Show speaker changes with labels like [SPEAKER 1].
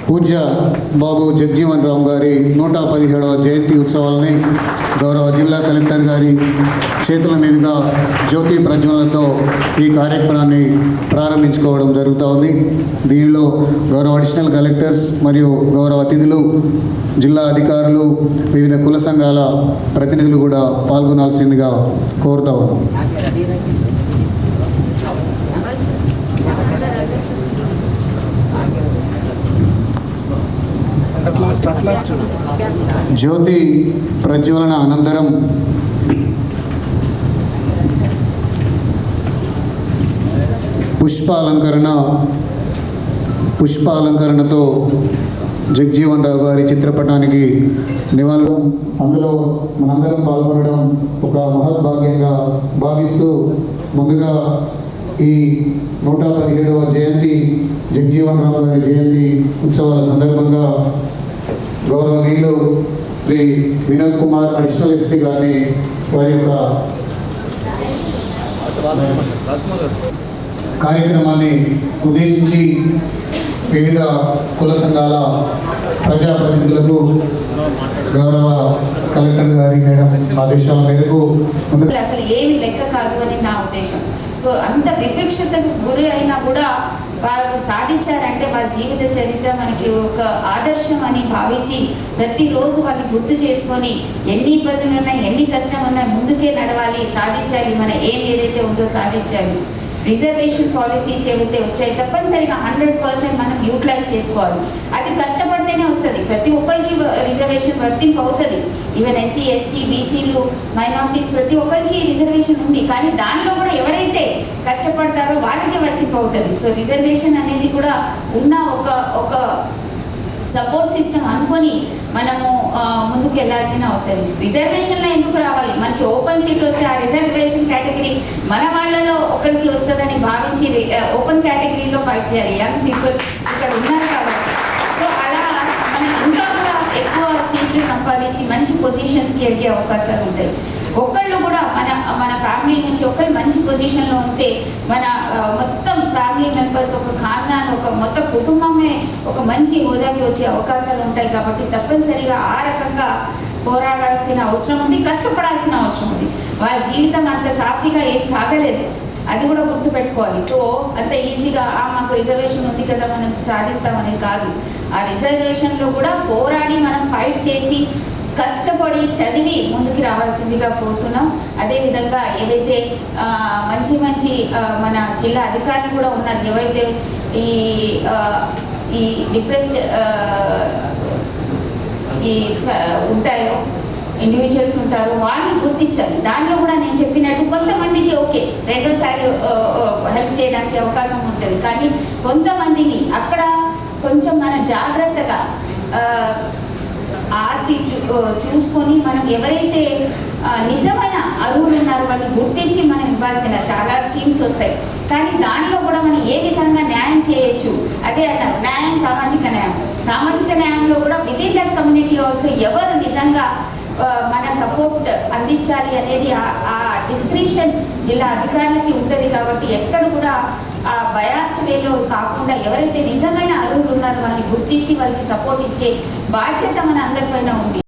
[SPEAKER 1] పూజ్య బాబు జగ్జీవన్ రామ్ గారి 117వ జయంతి ఉత్సవాలని గౌరవ జిల్లా కలెక్టర్ గారి చేతుల మీదుగా జ్యోతి ప్రజ్వలనతో ఈ కార్యక్రమాన్ని ప్రారంభించుకోవడం జరుగుతూ ఉంది. దీనిలో గౌరవ అడిషనల్ కలెక్టర్స్ మరియు గౌరవ అతిథులు, జిల్లా అధికారులు, వివిధ కుల సంఘాల ప్రతినిధులు కూడా పాల్గొనాల్సిందిగా కోరుతా ఉన్నాం. జ్యోతి ప్రజ్వలన అనంతరం పుష్పాలంకరణతో జగ్జీవన్ రావు గారి చిత్రపటానికి నివాళులు, అందులో మనందరం పాల్గొనడం ఒక మహద్భాగ్యంగా భావిస్తూ ముందుగా ఈ 117వ జయంతి జగ్జీవన్ రావు గారి జయంతి ఉత్సవాల సందర్భంగా గౌరవనీయులు శ్రీ వినోద్ కుమార్ అడిషనల్ ఎస్పీ గారిని వారి యొక్క కార్యక్రమాన్ని ఉద్దేశించి వివిధ కుల సంఘాల ప్రజాప్రతినిధులకు గౌరవ కలెక్టర్ గారి మేడం ఆదేశాల మేరకు
[SPEAKER 2] అసలు ఏమి లెక్క కాదు అని నా ఉద్దేశం. సో అంత వివక్షతకు గురి అయినా కూడా వారు సాధించారంటే వారి జీవిత చరిత్ర మనకి ఒక ఆదర్శం అని భావించి ప్రతిరోజు వాళ్ళని గుర్తు చేసుకొని ఎన్ని ఇబ్బందులు ఉన్నా, ఎన్ని కష్టం ఉన్నా ముందుకే నడవాలి, సాధించాలి, మన ఏదైతే ఉందో సాధించాలి. రిజర్వేషన్ పాలసీస్ ఏవైతే వచ్చాయి తప్పనిసరిగా 100% మనం యూటిలైజ్ చేసుకోవాలి. అది కష్టపడితేనే వస్తుంది. ప్రతి ఒక్కరికి రిజర్వేషన్ వర్తింపు అవుతుంది. ఈవెన్ ఎస్సీ, ఎస్టీ, బీసీలు, మైనారిటీస్ ప్రతి ఒక్కరికి రిజర్వేషన్ ఉంది. కానీ దానిలో కూడా ఎవరైతే కష్టపడతారో వాళ్ళకే వర్తింపు అవుతుంది. సో రిజర్వేషన్ అనేది కూడా ఉన్న ఒక సపోర్ట్ సిస్టమ్ అనుకొని మనము ముందుకు వెళ్ళాల్సిన వస్తుంది. రిజర్వేషన్లో ఎందుకు రావాలి? మనకి ఓపెన్ సీట్ వస్తే ఆ రిజర్వేషన్ కేటగిరీ మన వాళ్ళలో ఒకరికి వస్తుందని భావించి ఓపెన్ కేటగిరీలో ఫైట్ చేయాలి. యంగ్ పీపుల్ ఇక్కడ ఉన్నారు కాబట్టి. సో అలా మనం ఇంకా కూడా ఎక్కువ సీట్లు సంపాదించి మంచి పొజిషన్స్కి ఎదిగే అవకాశాలు ఉంటాయి. ఒకళ్ళు కూడా మన ఫ్యామిలీ నుంచి ఒకళ్ళు మంచి పొజిషన్లో ఉంటే మన మొత్తం ఫ్యామిలీ మెంబర్స్, ఒక ఖాందాన్, ఒక మొత్తం కుటుంబమే ఒక మంచి హోదాకి వచ్చే అవకాశాలు ఉంటాయి. కాబట్టి తప్పనిసరిగా ఆ రకంగా పోరాడాల్సిన అవసరం ఉంది, కష్టపడాల్సిన అవసరం ఉంది. వాళ్ళ జీవితం అంత సాఫీగా ఏం సాగలేదు, అది కూడా గుర్తుపెట్టుకోవాలి. సో అంత ఈజీగా మాకు రిజర్వేషన్ ఉంది కదా మనం సాధిస్తామని కాదు. ఆ రిజర్వేషన్లో కూడా పోరాడి మనం ఫైట్ చేసి కష్టపడి చదివి ముందుకు రావాల్సిందిగా కోరుతున్నాం. అదేవిధంగా ఏవైతే మంచి మన జిల్లా అధికారులు కూడా ఉన్నారు, ఏవైతే ఈ డిప్రెస్డ్ ఉంటాయో ఇండివిజువల్స్ ఉంటారో వాళ్ళని గుర్తించాలి. దానిలో కూడా నేను చెప్పినట్టు కొంతమందికి ఓకే రెండోసారి హెల్ప్ చేయడానికి అవకాశం ఉంటుంది. కానీ కొంతమందిని అక్కడ కొంచెం మన జాగ్రత్తగా ఆర్తి చూసుకొని మనం ఎవరైతే నిజమైన అర్హులు ఉన్నారో వాళ్ళని గుర్తించి మనం ఇవ్వాల్సిన చాలా స్కీమ్స్ వస్తాయి. కానీ దానిలో కూడా మనం ఏ విధంగా న్యాయం చేయొచ్చు, అదే అన్నారు న్యాయం, సామాజిక న్యాయం. సామాజిక న్యాయంలో కూడా వితిన్ దట్ కమ్యూనిటీ ఆల్సో ఎవరు నిజంగా మన సపోర్ట్ అందించాలి అనేది ఆ డిస్క్రిప్షన్ జిల్లా అధికారులకి ఉంటుంది. కాబట్టి ఎక్కడ కూడా ఆ బయాస్డ్ వేలో కాకుండా ఎవరైతే నిజమైన అర్హులు ఉన్నారో వాళ్ళని గుర్తించి వాళ్ళకి సపోర్ట్ ఇచ్చే బాధ్యత మన అందరిపైన ఉంది.